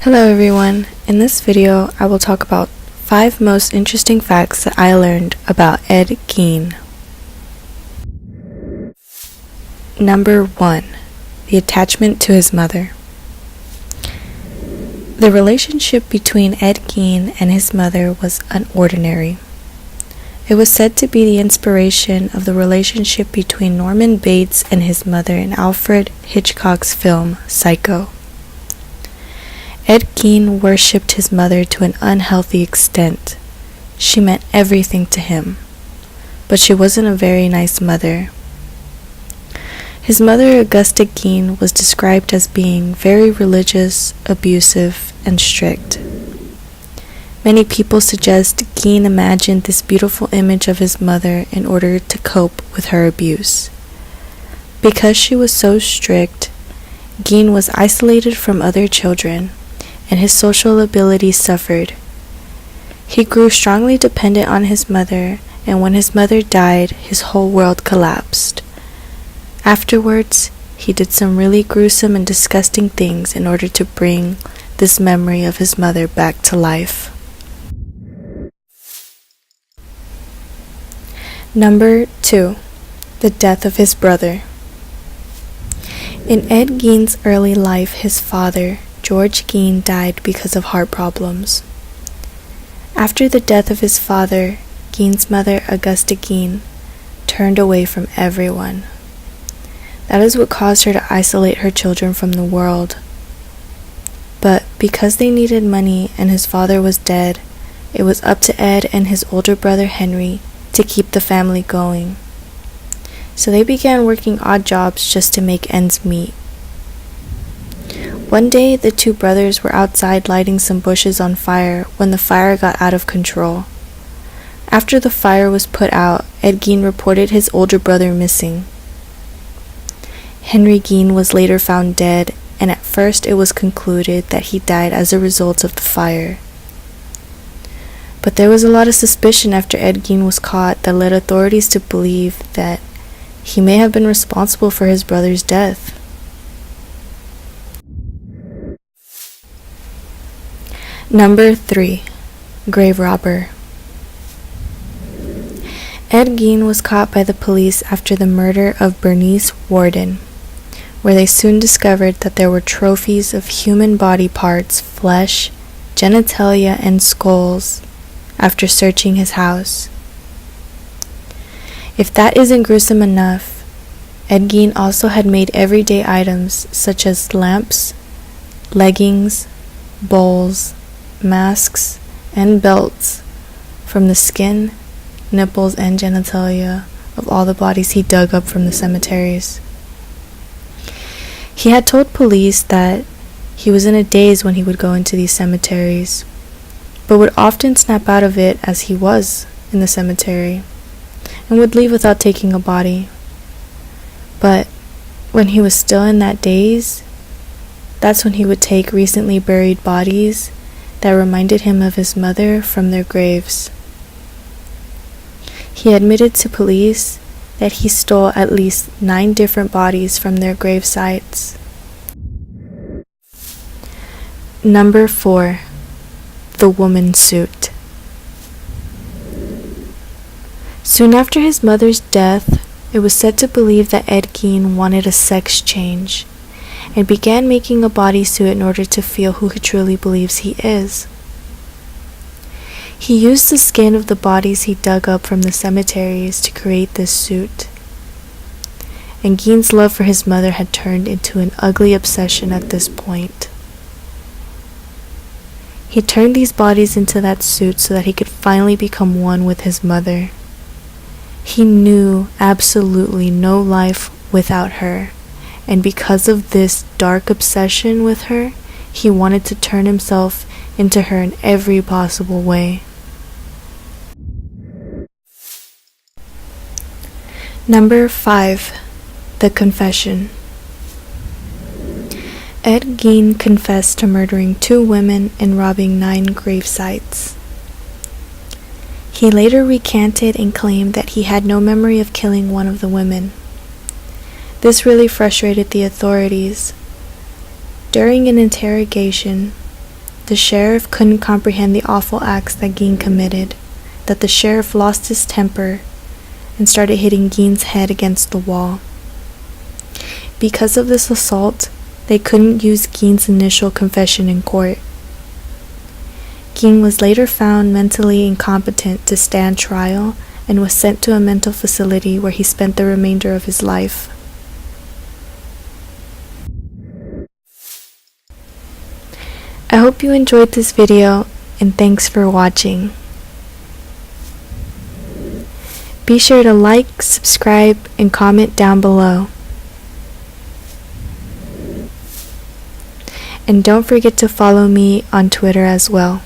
Hello everyone, in this video I will talk about 5 most interesting facts that I learned about Ed Gein. Number 1. The attachment to his mother. The relationship between Ed Gein and his mother was unordinary. It was said to be the inspiration of the relationship between Norman Bates and his mother in Alfred Hitchcock's film Psycho. Ed Gein worshipped his mother to an unhealthy extent. She meant everything to him, but she wasn't a very nice mother. His mother, Augusta Gein, was described as being very religious, abusive, and strict. Many people suggest Gein imagined this beautiful image of his mother in order to cope with her abuse. Because she was so strict, Gein was isolated from other children, and his social abilities suffered. He grew strongly dependent on his mother, and when his mother died, his whole world collapsed. Afterwards, he did some really gruesome and disgusting things in order to bring this memory of his mother back to life. Number 2. The death of his brother. In Ed Gein's early life, his father, George Gein, died because of heart problems. After the death of his father, Gein's mother, Augusta Gein, turned away from everyone. That is what caused her to isolate her children from the world. But because they needed money and his father was dead, it was up to Ed and his older brother Henry to keep the family going. So they began working odd jobs just to make ends meet. One day, the two brothers were outside lighting some bushes on fire when the fire got out of control. After the fire was put out, Ed Gein reported his older brother missing. Henry Gein was later found dead, and at first it was concluded that he died as a result of the fire. But there was a lot of suspicion after Ed Gein was caught that led authorities to believe that he may have been responsible for his brother's death. Number 3. Grave robber. Ed Gein was caught by the police after the murder of Bernice Worden, where they soon discovered that there were trophies of human body parts, flesh, genitalia, and skulls after searching his house. If that isn't gruesome enough, Ed Gein also had made everyday items such as lamps, leggings, bowls, masks, and belts from the skin, nipples, and genitalia of all the bodies he dug up from the cemeteries. He had told police that he was in a daze when he would go into these cemeteries, but would often snap out of it as he was in the cemetery, and would leave without taking a body. But when he was still in that daze, that's when he would take recently buried bodies that reminded him of his mother from their graves. He admitted to police that he stole at least 9 different bodies from their grave sites. Number 4. The woman suit. Soon after his mother's death, it was said to believe that Ed Gein wanted a sex change, and began making a bodysuit in order to feel who he truly believes he is. He used the skin of the bodies he dug up from the cemeteries to create this suit. And Gein's love for his mother had turned into an ugly obsession at this point. He turned these bodies into that suit so that he could finally become one with his mother. He knew absolutely no life without her, and because of this dark obsession with her, he wanted to turn himself into her in every possible way. Number 5. The confession. Ed Gein confessed to murdering 2 women and robbing 9 grave sites. He later recanted and claimed that he had no memory of killing one of the women. This really frustrated the authorities. During an interrogation, The sheriff couldn't comprehend the awful acts that Gein committed, that the sheriff lost his temper and started hitting Gein's head against the wall. Because of this assault, they couldn't use Gein's initial confession in court. Gein was later found mentally incompetent to stand trial and was sent to a mental facility where he spent the remainder of his life. I hope you enjoyed this video and thanks for watching. Be sure to like, subscribe, and comment down below. And don't forget to follow me on Twitter as well.